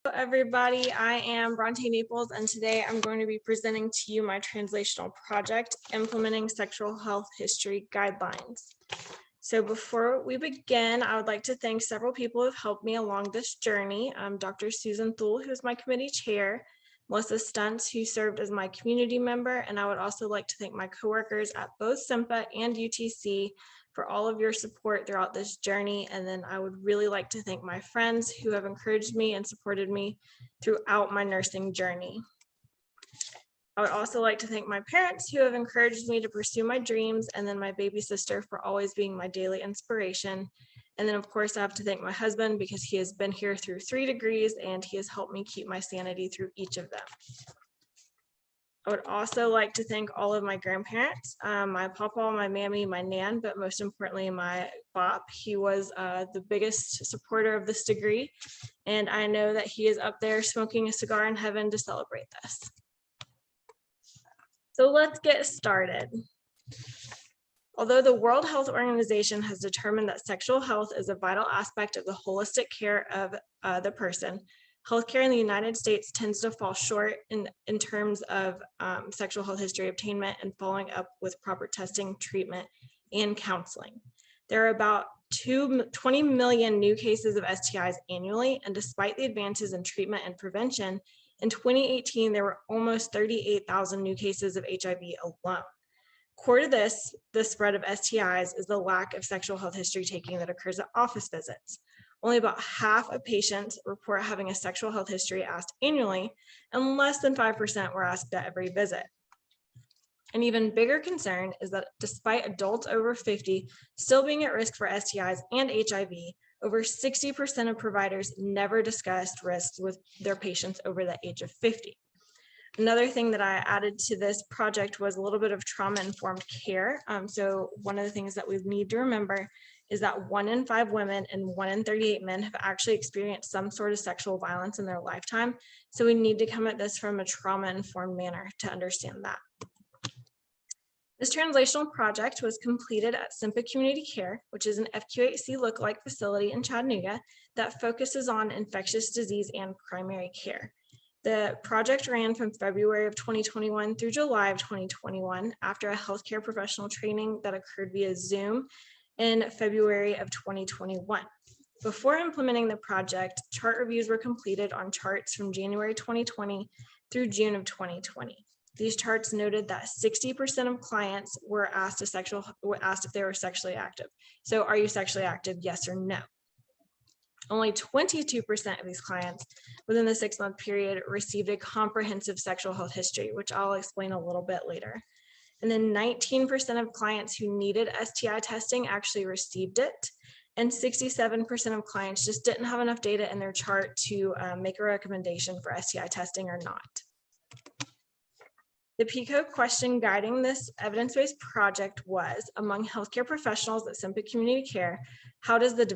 Hello everybody, I am Bronte Naples, and today I'm going to be presenting to you my translational project, Implementing Sexual Health History Guidelines. So before we begin, I would like to thank several people who have helped me along this journey. Dr. Susan Thule, who is my committee chair, Melissa Stuntz, who served as my community member, and I would also like to thank my coworkers at both SIMPA and UTC for all of your support throughout this journey. And then I would really like to thank my friends who have encouraged me and supported me throughout my nursing journey. I would also like to thank my parents who have encouraged me to pursue my dreams, and then my baby sister for always being my daily inspiration. And then of course I have to thank my husband because he has been here through 3 degrees and he has helped me keep my sanity through each of them. I would also like to thank all of my grandparents, my papa, my mammy, my nan, but most importantly, my bop. He was the biggest supporter of this degree, and I know that he is up there smoking a cigar in heaven to celebrate this. So let's get started. Although the World Health Organization has determined that sexual health is a vital aspect of the holistic care of the person, healthcare in the United States tends to fall short in terms of sexual health history obtainment and following up with proper testing, treatment, and counseling. There are about 20 million new cases of STIs annually, and despite the advances in treatment and prevention, in 2018, there were almost 38,000 new cases of HIV alone. Core to this, the spread of STIs, is the lack of sexual health history taking that occurs at office visits. Only about half of patients report having a sexual health history asked annually, and less than 5% were asked at every visit. An even bigger concern is that despite adults over 50 still being at risk for STIs and HIV, over 60% of providers never discussed risks with their patients over the age of 50. Another thing that I added to this project was a little bit of trauma-informed care. So one of the things that we need to remember is that 1 in 5 women and 1 in 38 men have actually experienced some sort of sexual violence in their lifetime. So we need to come at this from a trauma-informed manner to understand that. This translational project was completed at SIMPA Community Care, which is an FQHC lookalike facility in Chattanooga that focuses on infectious disease and primary care. The project ran from February of 2021 through July of 2021 after a healthcare professional training that occurred via Zoom in February of 2021. Before implementing the project, chart reviews were completed on charts from January 2020 through June of 2020. These charts noted that 60% of clients were asked if they were sexually active. So are you sexually active, yes or no? Only 22% of these clients within the 6-month period received a comprehensive sexual health history, which I'll explain a little bit later. And then 19% of clients who needed STI testing actually received it. And 67% of clients just didn't have enough data in their chart to make a recommendation for STI testing or not. The PICO question guiding this evidence-based project was, among healthcare professionals at SIMPA Community Care, how does the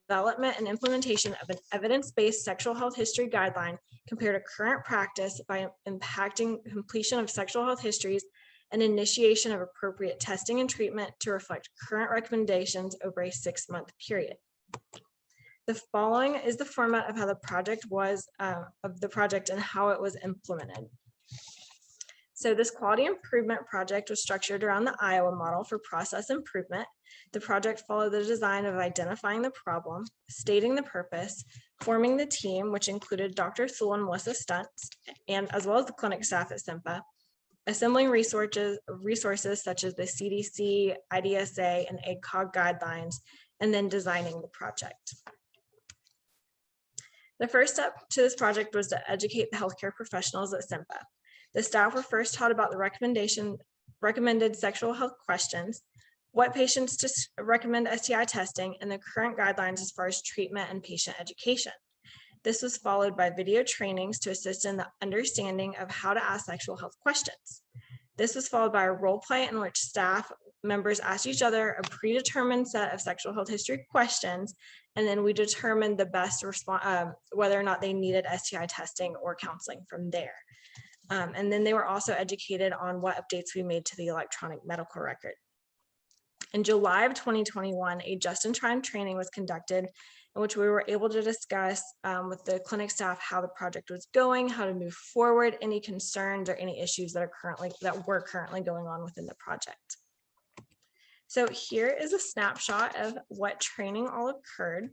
development and implementation of an evidence-based sexual health history guideline compare to current practice by impacting completion of sexual health histories and initiation of appropriate testing and treatment to reflect current recommendations over a 6-month period? The following is the format of how the project was, and how it was implemented. So this quality improvement project was structured around the Iowa model for process improvement. The project followed the design of identifying the problem, stating the purpose, forming the team, which included Dr. Thule and Melissa Stuntz, and as well as the clinic staff at SIMPA, assembling resources such as the CDC, IDSA, and ACOG guidelines, and then designing the project. The first step to this project was to educate the healthcare professionals at SIMPA. The staff were first taught about the recommended sexual health questions, what patients to recommend STI testing, and the current guidelines as far as treatment and patient education. This was followed by video trainings to assist in the understanding of how to ask sexual health questions. This was followed by a role play in which staff members asked each other a predetermined set of sexual health history questions, and then we determined the best response, whether or not they needed STI testing or counseling from there. And then they were also educated on what updates we made to the electronic medical record. In July of 2021, a just-in-time training was conducted in which we were able to discuss with the clinic staff how the project was going, how to move forward, any concerns or any issues that were currently going on within the project. So here is a snapshot of what training all occurred.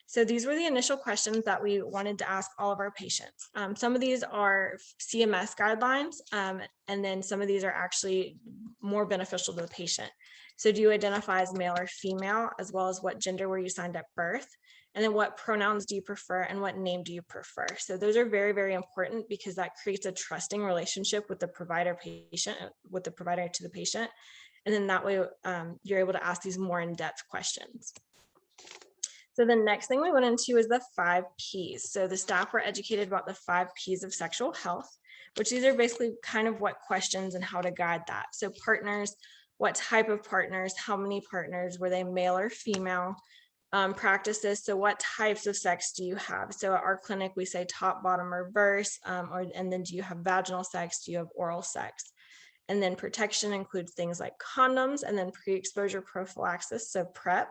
So these were the initial questions that we wanted to ask all of our patients. Some of these are CMS guidelines, and then some of these are actually more beneficial to the patient. So do you identify as male or female, as well as what gender were you assigned at birth? And then what pronouns do you prefer and what name do you prefer? So those are very, very important because that creates a trusting relationship with the provider to the patient. And then that way you're able to ask these more in-depth questions. So the next thing we went into is the 5 Ps. So the staff were educated about the 5 Ps of sexual health, which these are basically kind of what questions and how to guide that. So partners, what type of partners, how many partners, were they male or female? Practices, so what types of sex do you have? So at our clinic, we say top, bottom, reverse, and then do you have vaginal sex? Do you have oral sex? And then protection includes things like condoms, and then pre-exposure prophylaxis, so PrEP.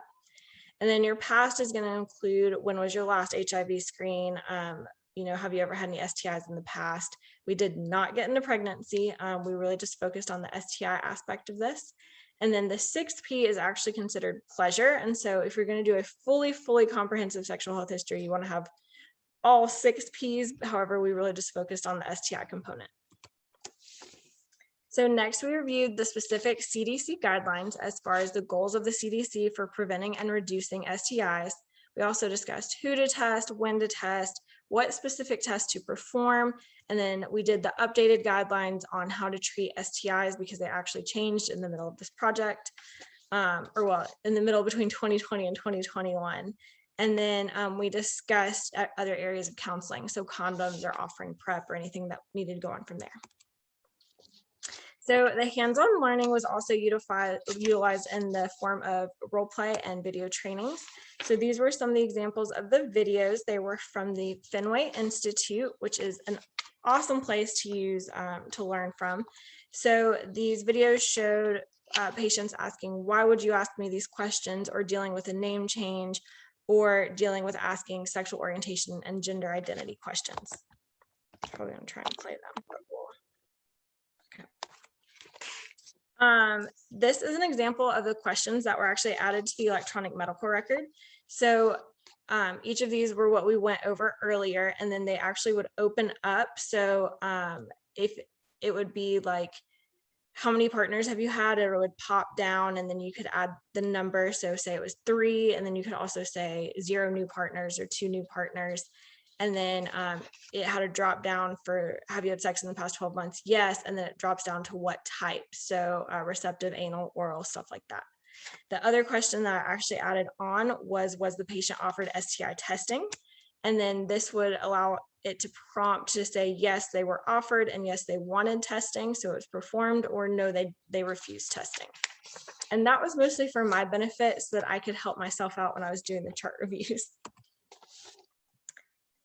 And then your past is going to include when was your last HIV screen? Have you ever had any STIs in the past? We did not get into pregnancy. We really just focused on the STI aspect of this. And then the 6th P is actually considered pleasure. And so if you're going to do a fully comprehensive sexual health history, you want to have all 6 Ps. However, we really just focused on the STI component. So next we reviewed the specific CDC guidelines as far as the goals of the CDC for preventing and reducing STIs. We also discussed who to test, when to test, what specific tests to perform, and then we did the updated guidelines on how to treat STIs because they actually changed in the middle of this project, in the middle between 2020 and 2021. And then we discussed other areas of counseling, so condoms or offering PrEP or anything that needed to go on from there. So the hands-on learning was also utilized in the form of role play and video trainings. So these were some of the examples of the videos. They were from the Fenway Institute, which is an awesome place to use to learn from. So these videos showed patients asking, why would you ask me these questions, or dealing with a name change, or dealing with asking sexual orientation and gender identity questions. Probably gonna try and play them. This is an example of the questions that were actually added to the electronic medical record. So each of these were what we went over earlier, and then they actually would open up. So if it would be like, how many partners have you had? It would pop down, and then you could add the number. So say it was 3, and then you could also say 0 new partners or 2 new partners. And then it had a drop down for, have you had sex in the past 12 months? Yes. And then it drops down to what type. So receptive, anal, oral, stuff like that. The other question that I actually added on was the patient offered STI testing? And then this would allow it to prompt to say, yes, they were offered, and yes, they wanted testing, so it was performed, or no, they refused testing. And that was mostly for my benefit so that I could help myself out when I was doing the chart reviews.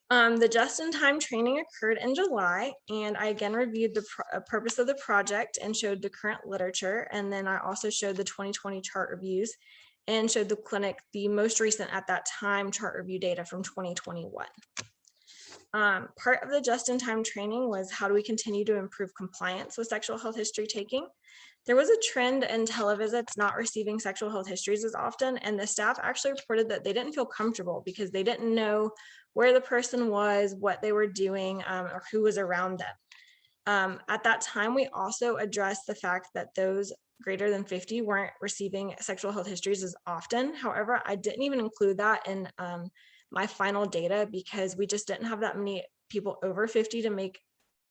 The just-in-time training occurred in July, and I again reviewed the purpose of the project and showed the current literature, and then I also showed the 2020 chart reviews and showed the clinic the most recent at that time chart review data from 2021. Part of the just-in-time training was how do we continue to improve compliance with sexual health history taking. There was a trend in televisits not receiving sexual health histories as often, and the staff actually reported that they didn't feel comfortable because they didn't know where the person was, what they were doing, or who was around them. At that time, we also addressed the fact that those greater than 50 weren't receiving sexual health histories as often. However, I didn't even include that in my final data because we just didn't have that many people over 50 to make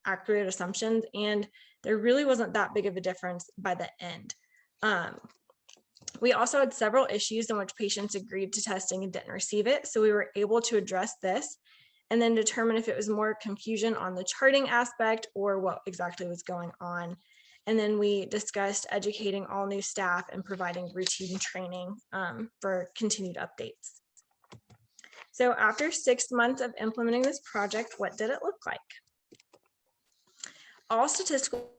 accurate assumptions, and there really wasn't that big of a difference by the end. We also had several issues in which patients agreed to testing and didn't receive it, so we were able to address this and then determine if it was more confusion on the charting aspect or what exactly was going on. And then we discussed educating all new staff and providing routine training for continued updates. So after 6 months of implementing this project, what did it look like? All statistical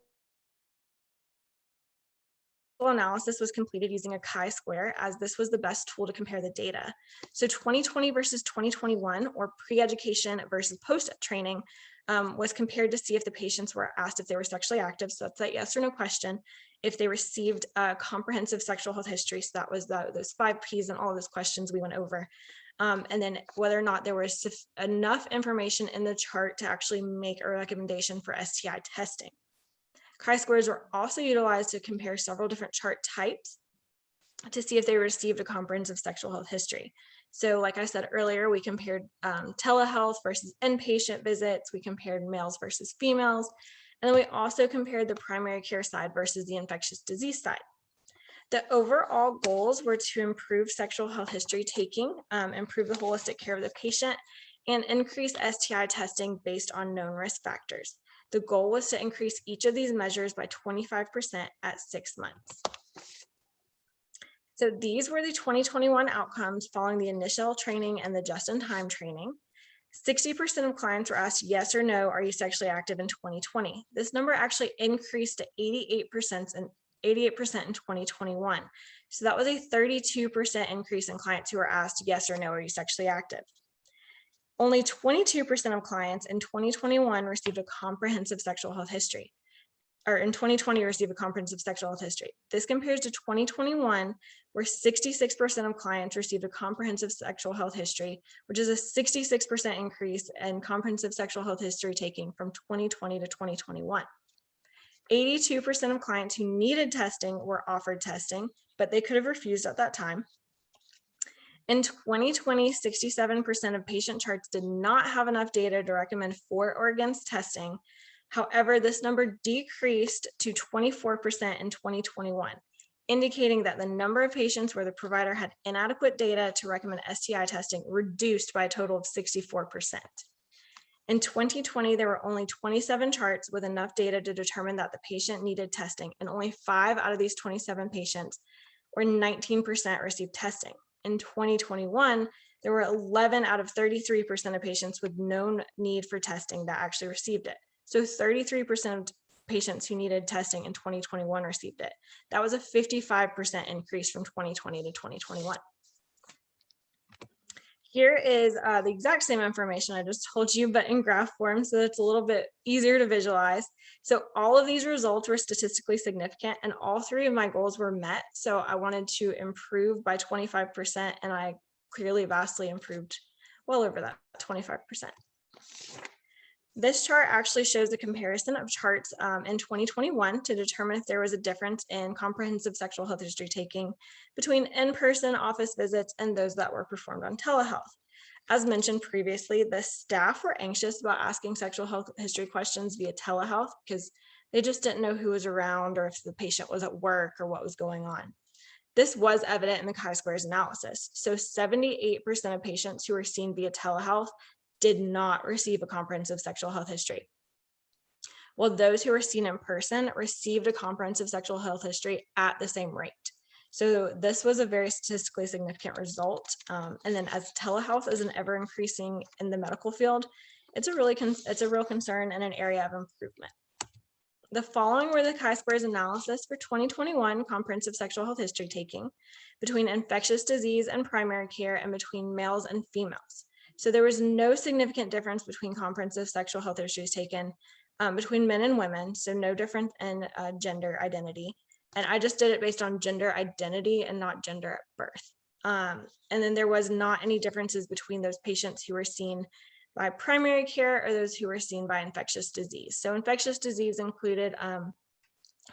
analysis was completed using a chi-square, as this was the best tool to compare the data. So 2020 versus 2021, or pre-education versus post-training, was compared to see if the patients were asked if they were sexually active. So that's that yes or no question. If they received a comprehensive sexual health history, so that was those 5 Ps and all of those questions we went over. And then whether or not there was enough information in the chart to actually make a recommendation for STI testing. Chi-squares were also utilized to compare several different chart types to see if they received a comprehensive sexual health history. So like I said earlier, we compared telehealth versus inpatient visits. We compared males versus females. And then we also compared the primary care side versus the infectious disease side. The overall goals were to improve sexual health history taking, improve the holistic care of the patient, and increase STI testing based on known risk factors. The goal was to increase each of these measures by 25% at 6 months. So these were the 2021 outcomes following the initial training and the just-in-time training. 60% of clients were asked yes or no, are you sexually active in 2020? This number actually increased to 88% in 2021. So that was a 32% increase in clients who were asked yes or no, are you sexually active? Only 22% of clients in 2021 received a comprehensive sexual health history, or in 2020 received a comprehensive sexual health history. This compares to 2021, where 66% of clients received a comprehensive sexual health history, which is a 66% increase in comprehensive sexual health history taking from 2020 to 2021. 82% of clients who needed testing were offered testing, but they could have refused at that time. In 2020, 67% of patient charts did not have enough data to recommend for or against testing. However, this number decreased to 24% in 2021, indicating that the number of patients where the provider had inadequate data to recommend STI testing reduced by a total of 64%. In 2020, there were only 27 charts with enough data to determine that the patient needed testing, and only 5 out of these 27 patients, or 19%, received testing. In 2021, there were 11 out of 33% of patients with known need for testing that actually received it. So 33% of patients who needed testing in 2021 received it. That was a 55% increase from 2020 to 2021. Here is the exact same information I just told you, but in graph form, so it's a little bit easier to visualize. So all of these results were statistically significant, and all 3 of my goals were met. So I wanted to improve by 25%, and I clearly vastly improved well over that 25%. This chart actually shows a comparison of charts in 2021 to determine if there was a difference in comprehensive sexual health history taking between in-person office visits and those that were performed on telehealth. As mentioned previously, the staff were anxious about asking sexual health history questions via telehealth because they just didn't know who was around or if the patient was at work or what was going on. This was evident in the chi-squares analysis. So 78% of patients who were seen via telehealth did not receive a comprehensive sexual health history, while those who were seen in person received a comprehensive sexual health history at the same rate. So this was a very statistically significant result. And then as telehealth is an ever increasing in the medical field, it's a real concern and an area of improvement. The following were the chi-squares analysis for 2021 comprehensive sexual health history taking between infectious disease and primary care and between males and females. So there was no significant difference between comprehensive sexual health histories taken between men and women, so no difference in gender identity. And I just did it based on gender identity and not gender at birth. And then there was not any differences between those patients who were seen by primary care or those who were seen by infectious disease. So infectious disease included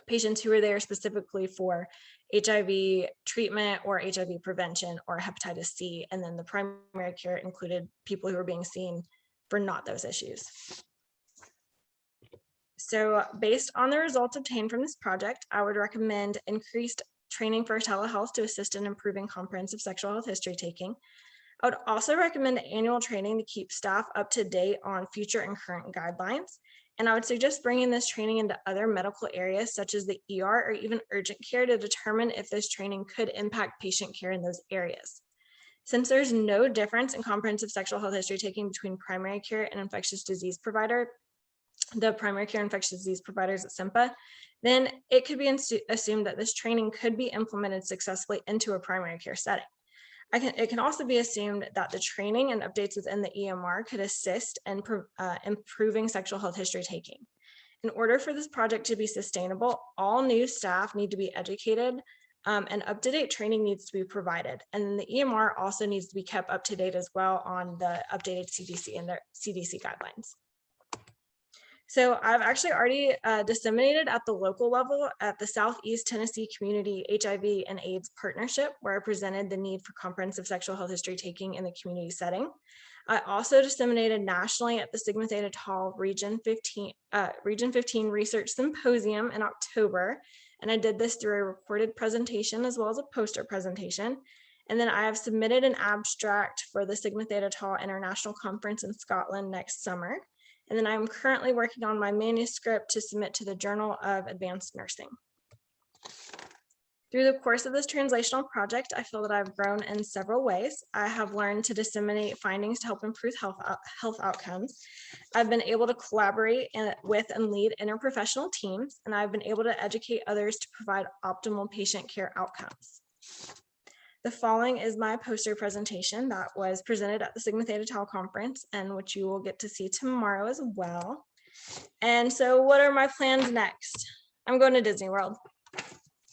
patients who were there specifically for HIV treatment or HIV prevention or hepatitis C. And then the primary care included people who were being seen for not those issues. So based on the results obtained from this project, I would recommend increased training for telehealth to assist in improving comprehensive sexual health history taking. I would also recommend annual training to keep staff up to date on future and current guidelines. And I would suggest bringing this training into other medical areas such as the ER or even urgent care to determine if this training could impact patient care in those areas. Since there's no difference in comprehensive sexual health history taking between primary care and infectious disease provider, the primary care infectious disease providers at SIMPA, then it could be assumed that this training could be implemented successfully into a primary care setting. It can also be assumed that the training and updates within the EMR could assist in improving sexual health history taking. In order for this project to be sustainable, all new staff need to be educated, and up-to-date training needs to be provided. And then the EMR also needs to be kept up to date as well on the updated CDC and their CDC guidelines. So I've actually already disseminated at the local level at the Southeast Tennessee Community HIV and AIDS Partnership, where I presented the need for comprehensive sexual health history taking in the community setting. I also disseminated nationally at the Sigma Theta Tau Region 15 Research Symposium in October. And I did this through a recorded presentation as well as a poster presentation. And then I have submitted an abstract for the Sigma Theta Tau International Conference in Scotland next summer. And then I'm currently working on my manuscript to submit to the Journal of Advanced Nursing. Through the course of this translational project, I feel that I've grown in several ways. I have learned to disseminate findings to help improve health outcomes. I've been able to collaborate with and lead interprofessional teams, and I've been able to educate others to provide optimal patient care outcomes. The following is my poster presentation that was presented at the Sigma Theta Tau conference, and which you will get to see tomorrow as well. And so what are my plans next? I'm going to Disney World.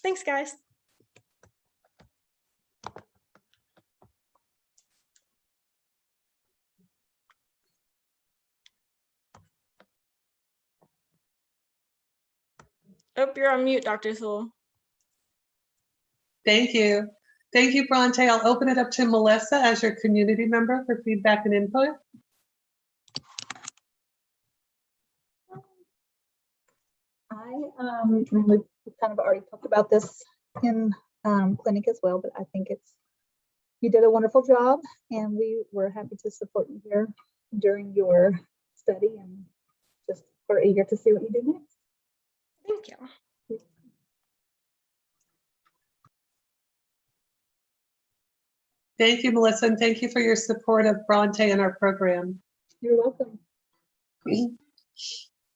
Thanks, guys. Oh, you're on mute, Dr. Thule. Thank you. Thank you, Bronte. I'll open it up to Melissa as your community member for feedback and input. We've kind of already talked about this in clinic as well, but I think you did a wonderful job, and we were happy to support you here during your study, and just we're eager to see what you do next. Thank you. Thank you, Melissa, and thank you for your support of Bronte and our program. You're welcome.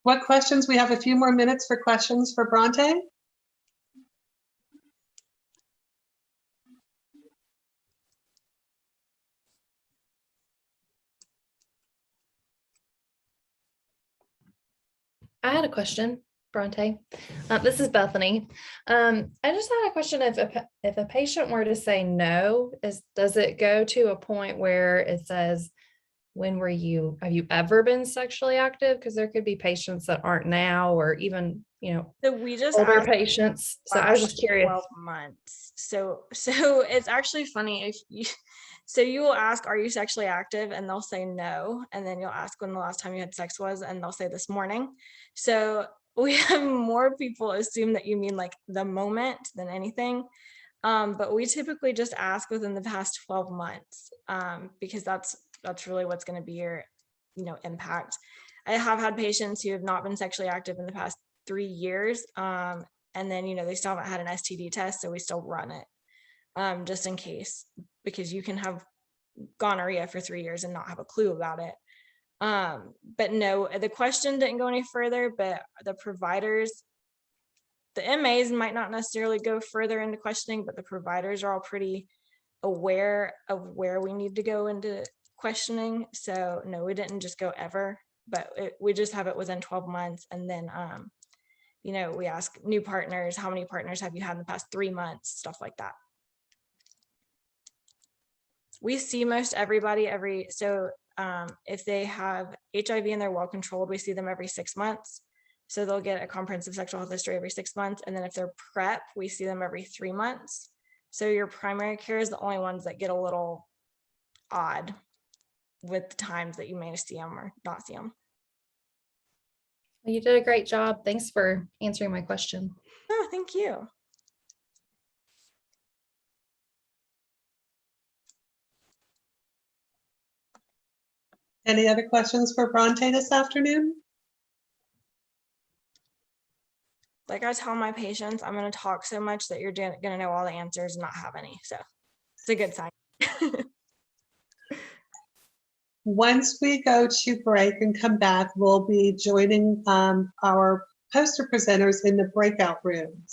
What questions? We have a few more minutes for questions for Bronte. I had a question, Bronte. This is Bethany. I just had a question. If a patient were to say no, does it go to a point where it says, have you ever been sexually active? Because there could be patients that aren't now, or even, so we just older patients. So I was just curious. 12 months. So it's actually funny so you will ask, are you sexually active? And they'll say no. And then you'll ask when the last time you had sex was, and they'll say this morning. So we have more people assume that you mean like the moment than anything. But we typically just ask within the past 12 months, because that's really what's going to be your, impact. I have had patients who have not been sexually active in the past 3 years. And then, they still haven't had an STD test. So we still run it, just in case, because you can have gonorrhea for 3 years and not have a clue about it. But no, the question didn't go any further, but the providers, the MAs might not necessarily go further into questioning, but the providers are all pretty aware of where we need to go into questioning. So no, we didn't just go ever, but we just have it within 12 months. And then, we ask new partners, how many partners have you had in the past 3 months, stuff like that. We see most everybody if they have HIV and they're well controlled, we see them every 6 months. So they'll get a comprehensive sexual health history every 6 months. And then if they're PrEP, we see them every 3 months. So your primary care is the only ones that get a little odd with the times that you may see them or not see them. Well, you did a great job. Thanks for answering my question. Oh, thank you. Any other questions for Bronte this afternoon? Like I tell my patients, I'm going to talk so much that you're going to know all the answers and not have any. So it's a good sign. Once we go to break and come back, we'll be joining our poster presenters in the breakout rooms.